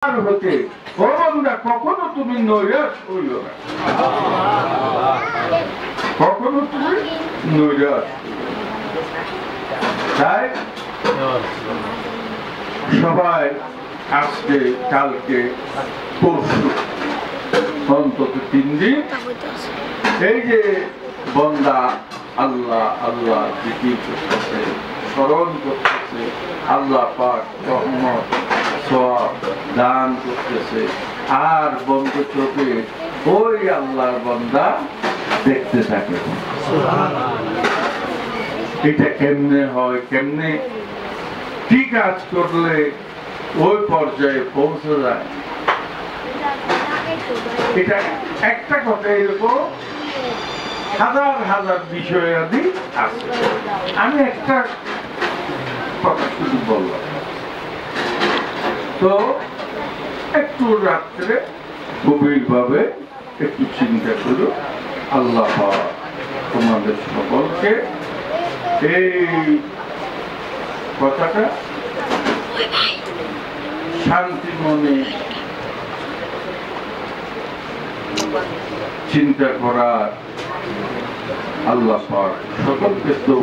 হতে ও বান্দা কখনো তুমি নৈরাশ হইও না, কখনো তুমি নৈরাশ। তাই সবাই আজকে কালকে পরশু অন্তত 3 দিন এই যে বান্দা আল্লাহ আল্লাহ জিকির করতেছে, স্মরণ করতেছে, আল্লাহ পাক রহমত সওয়াব দান করতেছে, আর বন্ধ চোখে ওই আল্লাহর বান্দা দেখতে থাকে। এটা কেমনে হয়, কেমনে কি কাজ করলে ওই পর্যায়ে পৌঁছে যায়? এটা একটা কথা, এরকম হাজার হাজার বিষয়াদি আছে। আমি একটা কথা শুধু বললাম। তো একটু রাত্রে গভীর ভাবে একটু চিন্তা করো, আল্লাহ তোমাদের সকলকে এই কথাটা শান্তি মনে চিন্তা করার আল্লাহ পাক সকলকে তো